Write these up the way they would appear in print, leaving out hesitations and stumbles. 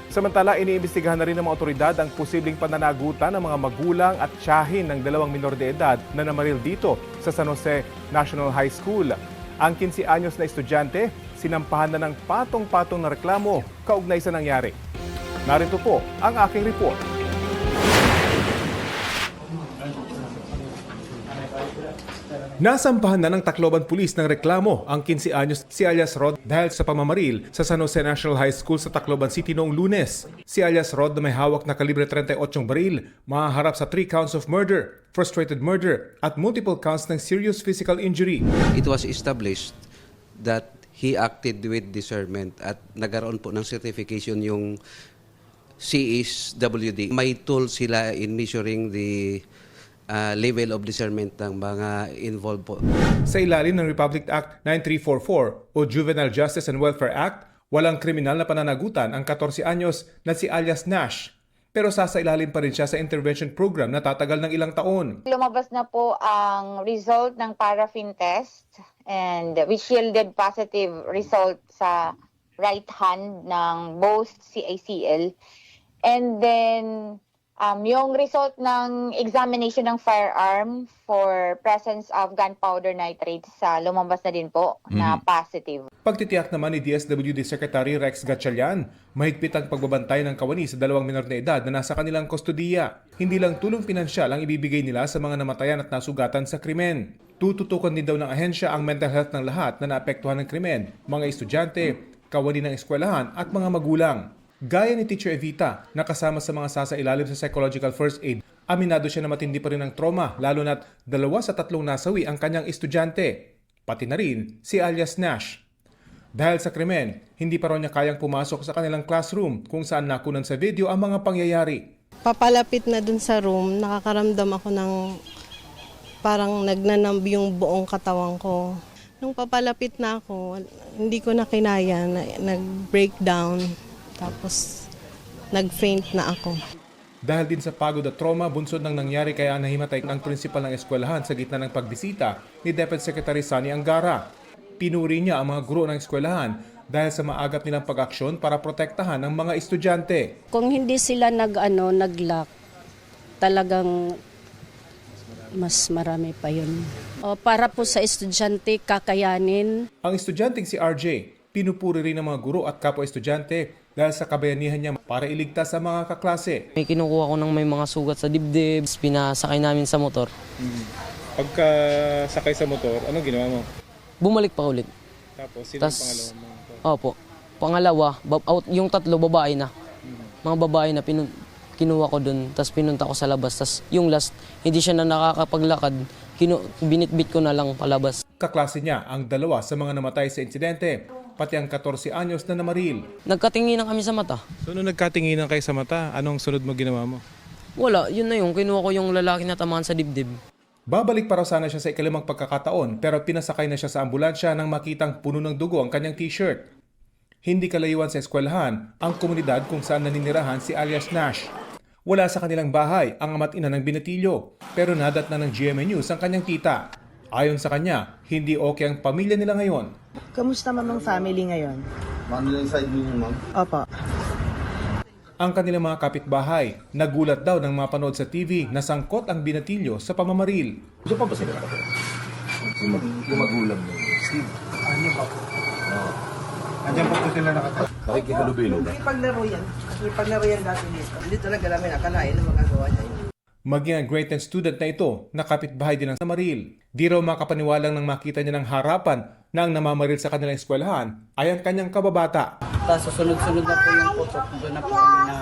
Samantala, iniimbestigahan na rin ng mga otoridad ang posibleng pananagutan ng mga magulang at tiyahin ng 2 minor de edad na namaril dito sa San Jose National High School. Ang 15 anyos na estudyante, sinampahan na ng patong-patong na reklamo kaugnay sa nangyari. Narito po ang aking report. Nasampahan na ng Tacloban Police ng reklamo ang 15 anyos si alias Rod dahil sa pamamaril sa San Jose National High School sa Tacloban City noong Lunes. Si alias Rod na may hawak na kalibre 38 baril, mahaharap sa 3 counts of murder, frustrated murder at multiple counts ng serious physical injury. It was established that he acted with discernment at nagkaroon po ng certification yung CSWD. May tool sila in measuring the level of discernment ng mga involved po. Sa ilalim ng Republic Act 9344 o Juvenile Justice and Welfare Act, walang kriminal na pananagutan ang 14 anyos na si alias Nash. Pero sasailalim pa rin siya sa intervention program na tatagal ng ilang taon. Lumabas na po ang result ng paraffin test and which yielded positive result sa right hand ng both CACL. And then yung result ng examination ng firearm for presence of gunpowder nitrate sa lumabas na din po na positive. Pagtitiyak naman ni DSWD Secretary Rex Gatchalian, mahigpit ang pagbabantay ng kawani sa 2 minor na edad na nasa kanilang kustodiya. Hindi lang tulong pinansyal ang ibibigay nila sa mga namatayan at nasugatan sa krimen. Tututukan din daw ng ahensya ang mental health ng lahat na naapektuhan ng krimen, mga estudyante, kawani ng eskwelahan at mga magulang. Gaya ni Teacher Evita na kasama sa mga sasailalim sa psychological first aid, aminado siya na matindi pa rin ang trauma lalo na't 2 sa 3 nasawi ang kanyang estudyante, pati na rin si alias Nash. Dahil sa krimen, hindi pa raw niya kayang pumasok sa kanilang classroom kung saan nakunan sa video ang mga pangyayari. Papalapit na dun sa room, nakakaramdam ako ng parang nagnanamb yung buong katawan ko. Nung papalapit na ako, hindi ko na kinaya, nag-breakdown. Tapos, nag-faint na ako. Dahil din sa pagod at trauma, bunsod ng nangyari kaya nahimatay ang prinsipal ng eskwelahan sa gitna ng pagbisita ni Deputy Secretary Sunny Angara. Pinuri niya ang mga guro ng eskwelahan dahil sa maagap nilang pag-aksyon para protektahan ang mga estudyante. Kung hindi sila nag-lock, talagang mas marami pa yun. Para po sa estudyante, kakayanin. Ang estudyanteng si RJ, pinupuri rin ng mga guro at kapwa-estudyante dahil sa kabayanihan niya para iligtas sa mga kaklase. May kinukuha ko ng may mga sugat sa dibdib, pinasakay namin sa motor. Pagka sakay sa motor, anong ginawa mo? Bumalik pa ulit. Tapos, sino ang pangalawa mo? Opo. Pangalawa, yung 3 babae na. Mga babae na kinuha ko dun, tapos pinunta ko sa labas. Tapos yung last, hindi siya na nakakapaglakad, binitbit ko na lang palabas. Kaklase niya ang 2 sa mga namatay sa insidente, pati ang 14 anyos na namaril. Nagkatinginan kami sa mata. So nung nagkatinginan kayo sa mata, anong sunod mo ginawa mo? Wala, yun na yung kinuha ko yung lalaki na tamaan sa dibdib. Babalik para sana siya sa ikalimang pagkakataon pero pinasakay na siya sa ambulansya nang makitang puno ng dugo ang kanyang t-shirt. Hindi kalayuan sa eskwelahan ang komunidad kung saan naninirahan si alias Nash. Wala sa kanilang bahay ang ama't ina ng binatilyo pero nadat na ng GMA News ang kanyang tita. Ayon sa kanya, hindi okay ang pamilya nila ngayon. Kamusta mamang family ngayon? Family side niyo, ma'am? Opo. Ang kanilang mga kapitbahay, nagulat daw ng mapanood sa TV na sangkot ang binatilyo sa pamamaril. Gusto pa ba sila nakatira? Yung magulang mo. Steve. Ano ba? Oo. Andiyan pa po sila nakatira? Nakikihalubilo ba? Paglaro yan. Paglaro yan dati dito. Hindi talaga namin akalain na magagawa niya yun. Maging ang grade 10 student na ito, nakapitbahay din ng Samaril. Di raw makapaniwalang nang makita niya ng harapan na ang namamaril sa kanilang eskwelahan ay ang kanyang kababata. Tapos sunod-sunod na po yung putok. Doon na po kami na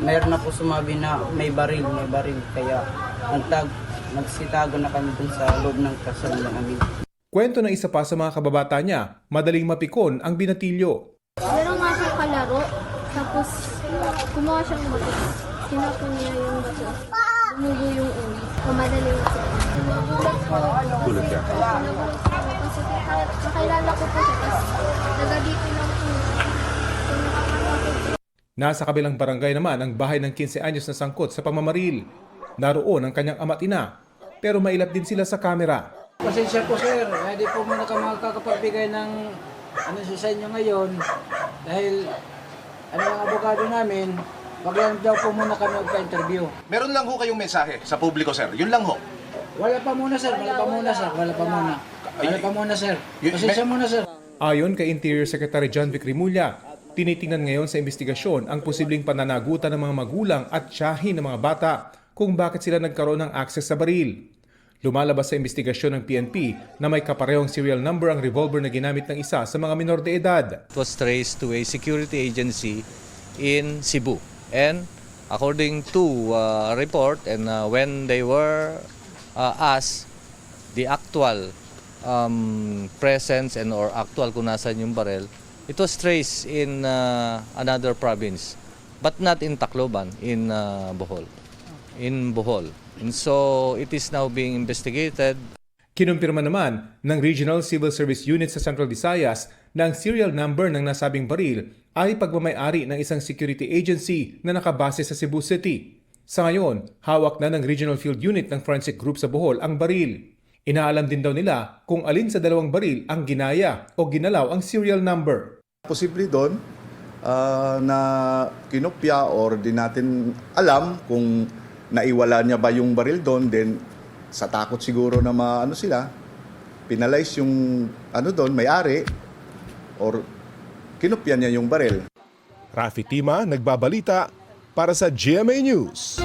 mayroon na po sumabi na may baril. Kaya nagsitago na kami dun sa loob ng kasal ng amin. Kwento ng isa pa sa mga kababata niya, madaling mapikon ang binatilyo. Meron nga siya kalaro, tapos kumuha siyang bato. Tinapon niya yung bato. Bumubo yung ulo. Madaling Tulad ka? Nakilala ko po siya, tapos nagadito lang po. Nasa kabilang barangay naman ang bahay ng 15 anyos na sangkot sa pamamaril. Naroon ang kanyang ama't ina, pero mailap din sila sa kamera. Pasensya po sir, hindi po muna ka makakapagbigay ng sa inyo ngayon dahil Ano ang abogado namin, wag lang daw po muna kami magpa-interview. Meron lang ho kayong mensahe sa publiko, sir. Yun lang ho. Wala pa muna sir, wala pa muna sir, wala pa muna. Wala pa muna sir. Pasensya muna sir. Ayon kay Interior Secretary John Vic Rimulya, tinitingnan ngayon sa investigasyon ang posibleng pananagutan ng mga magulang at tiyahin ng mga bata kung bakit sila nagkaroon ng access sa baril. Lumalabas sa investigasyon ng PNP na may kaparehong serial number ang revolver na ginamit ng isa sa mga minor de edad. It was traced to a security agency in Cebu. And according to report and when they were asked the actual presence and or actual kung nasan yung barrel, it was traced in another province, but not in Tacloban, in Bohol. In Bohol. And so it is now being investigated. Kinumpirma naman ng Regional Civil Service Unit sa Central Visayas na ang serial number ng nasabing baril ay pagmamay-ari ng isang security agency na nakabase sa Cebu City. Sa ngayon, hawak na ng Regional Field Unit ng Forensic Group sa Bohol ang baril. Inaalam din daw nila kung alin sa dalawang baril ang ginaya o ginalaw ang serial number. Posible doon na kinopya or di natin alam kung naiwala niya ba yung baril doon, then sa takot siguro na maano sila, penalize yung doon, may-ari, or kinopya niya yung baril. Rafi Tima, nagbabalita para sa GMA News.